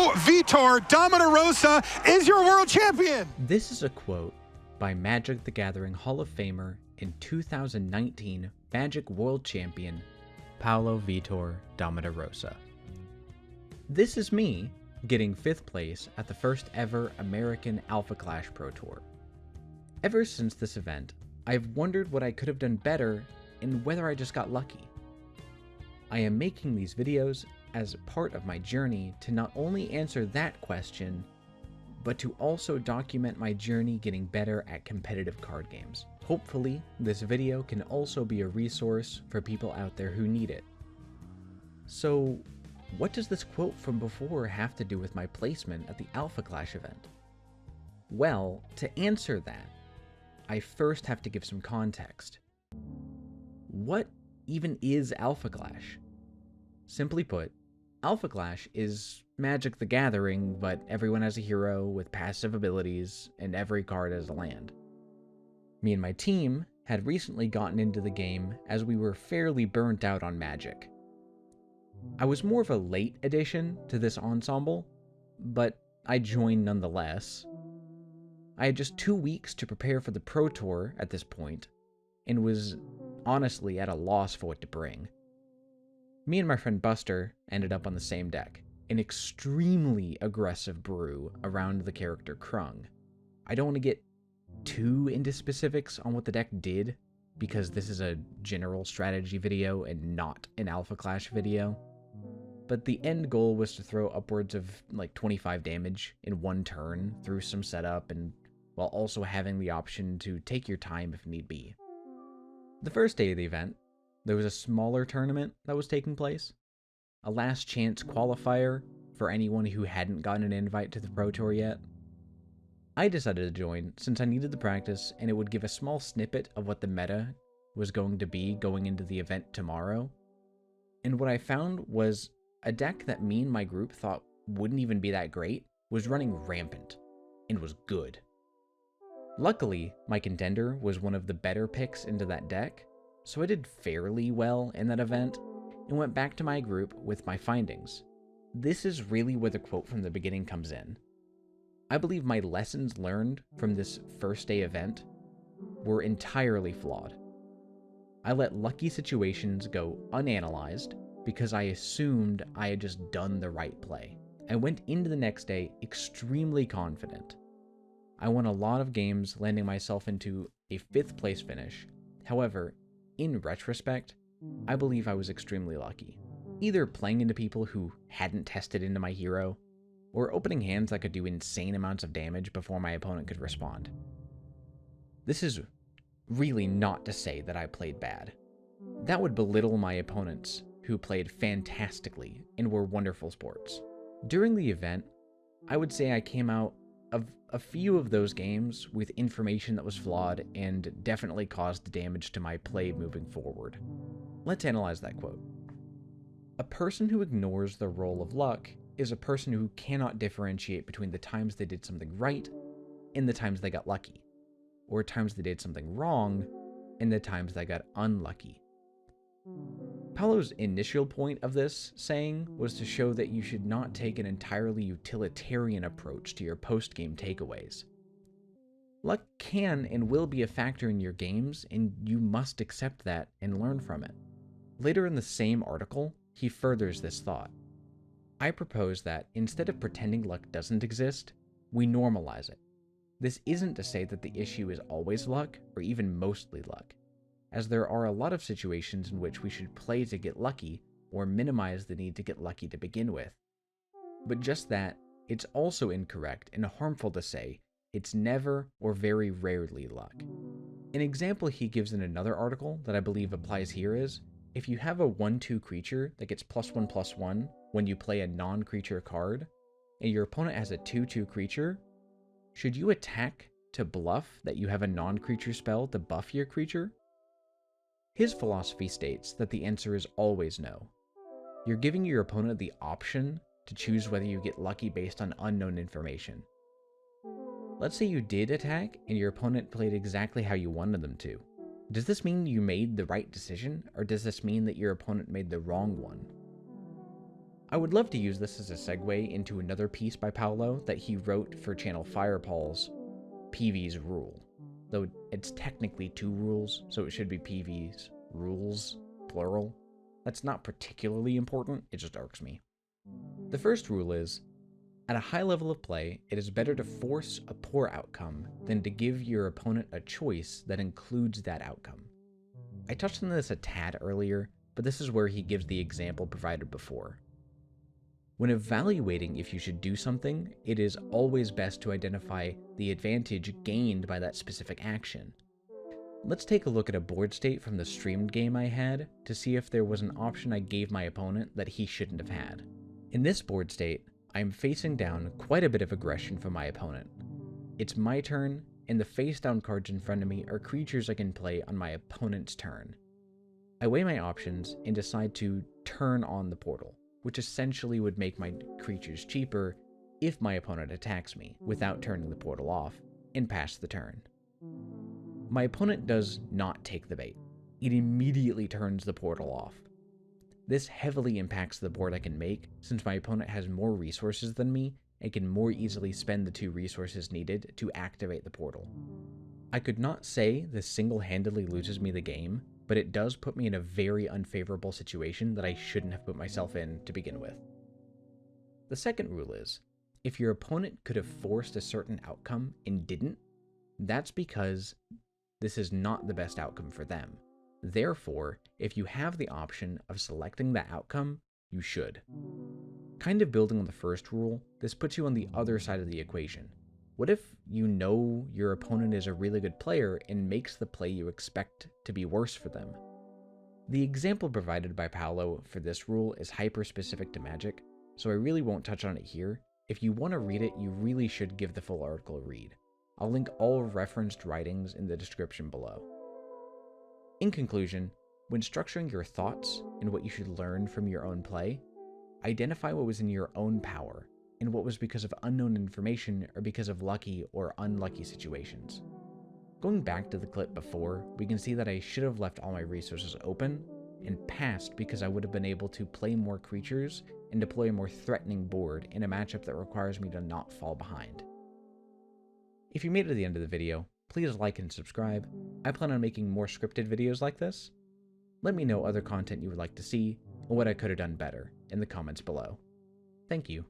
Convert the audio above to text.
Paulo Vitor Rosa is your world champion. This is a quote by Magic the Gathering Hall of Famer and 2019 Magic World Champion, Paulo Vitor Rosa. This is me getting 5th place at the first ever American Alpha Clash Pro Tour. Ever since this event, I've wondered what I could have done better and whether I just got lucky. I am making these videos as part of my journey to not only answer that question, but to also document my journey getting better at competitive card games. Hopefully, this video can also be a resource for people out there who need it. So, what does this quote from before have to do with my placement at the Alpha Clash event? Well, to answer that, I first have to give some context. What even is Alpha Clash? Simply put, Alpha Clash is Magic the Gathering, but everyone has a hero with passive abilities, and every card has a land. Me and my team had recently gotten into the game as we were fairly burnt out on Magic. I was more of a late addition to this ensemble, but I joined nonetheless. I had just 2 weeks to prepare for the Pro Tour at this point, and was honestly at a loss for what to bring. Me and my friend Buster ended up on the same deck, an extremely aggressive brew around the character Krung. I don't want to get too into specifics on what the deck did, because this is a general strategy video and not an Alpha Clash video, but the end goal was to throw upwards of like 25 damage in one turn through some setup, and while also having the option to take your time if need be. The first day of the event, there was a smaller tournament that was taking place, a last chance qualifier for anyone who hadn't gotten an invite to the Pro Tour yet. I decided to join since I needed the practice, and it would give a small snippet of what the meta was going to be going into the event tomorrow. And what I found was a deck that me and my group thought wouldn't even be that great was running rampant, and was good. Luckily, my contender was one of the better picks into that deck, so I did fairly well in that event, and went back to my group with my findings. This is really where the quote from the beginning comes in. I believe my lessons learned from this first day event were entirely flawed. I let lucky situations go unanalyzed because I assumed I had just done the right play. I went into the next day extremely confident. I won a lot of games, landing myself into a 5th place finish. However, in retrospect, I believe I was extremely lucky. Either playing into people who hadn't tested into my hero, or opening hands that could do insane amounts of damage before my opponent could respond. This is really not to say that I played bad. That would belittle my opponents, who played fantastically and were wonderful sports. During the event, I would say I came out of a few of those games with information that was flawed and definitely caused damage to my play moving forward. Let's analyze that quote. A person who ignores the role of luck is a person who cannot differentiate between the times they did something right and the times they got lucky, or times they did something wrong and the times they got unlucky. Paulo's initial point of this saying was to show that you should not take an entirely utilitarian approach to your post-game takeaways. Luck can and will be a factor in your games, and you must accept that and learn from it. Later in the same article, he furthers this thought. I propose that instead of pretending luck doesn't exist, we normalize it. This isn't to say that the issue is always luck, or even mostly luck, as there are a lot of situations in which we should play to get lucky, or minimize the need to get lucky to begin with. But just that, it's also incorrect and harmful to say it's never or very rarely luck. An example he gives in another article that I believe applies here is, if you have a 1/2 creature that gets +1/+1 when you play a non-creature card, and your opponent has a 2/2 creature, should you attack to bluff that you have a non-creature spell to buff your creature? His philosophy states that the answer is always no. You're giving your opponent the option to choose whether you get lucky based on unknown information. Let's say you did attack and your opponent played exactly how you wanted them to. Does this mean you made the right decision, or does this mean that your opponent made the wrong one? I would love to use this as a segue into another piece by Paulo that he wrote for channel Firepawl's Paulos Rule, though it's technically 2 rules, so it should be PV's rules, plural. That's not particularly important, it just irks me. The first rule is, at a high level of play, it is better to force a poor outcome than to give your opponent a choice that includes that outcome. I touched on this a tad earlier, but this is where he gives the example provided before. When evaluating if you should do something, it is always best to identify the advantage gained by that specific action. Let's take a look at a board state from the streamed game I had to see if there was an option I gave my opponent that he shouldn't have had. In this board state, I am facing down quite a bit of aggression from my opponent. It's my turn, and the face down cards in front of me are creatures I can play on my opponent's turn. I weigh my options and decide to turn on the portal, which essentially would make my creatures cheaper if my opponent attacks me without turning the portal off, and pass the turn. My opponent does not take the bait. It immediately turns the portal off. This heavily impacts the board I can make, since my opponent has more resources than me and can more easily spend the 2 resources needed to activate the portal. I could not say this single-handedly loses me the game, but it does put me in a very unfavorable situation that I shouldn't have put myself in to begin with. The second rule is, if your opponent could have forced a certain outcome and didn't, that's because this is not the best outcome for them. Therefore, if you have the option of selecting that outcome, you should. Kind of building on the first rule, this puts you on the other side of the equation. What if you know your opponent is a really good player and makes the play you expect to be worse for them? The example provided by Paulo for this rule is hyper-specific to Magic, so I really won't touch on it here. If you want to read it, you really should give the full article a read. I'll link all referenced writings in the description below. In conclusion, when structuring your thoughts and what you should learn from your own play, identify what was in your own power and what was because of unknown information or because of lucky or unlucky situations. Going back to the clip before, we can see that I should have left all my resources open and passed because I would have been able to play more creatures and deploy a more threatening board in a matchup that requires me to not fall behind. If you made it to the end of the video, please like and subscribe. I plan on making more scripted videos like this. Let me know other content you would like to see, or what I could have done better, in the comments below. Thank you.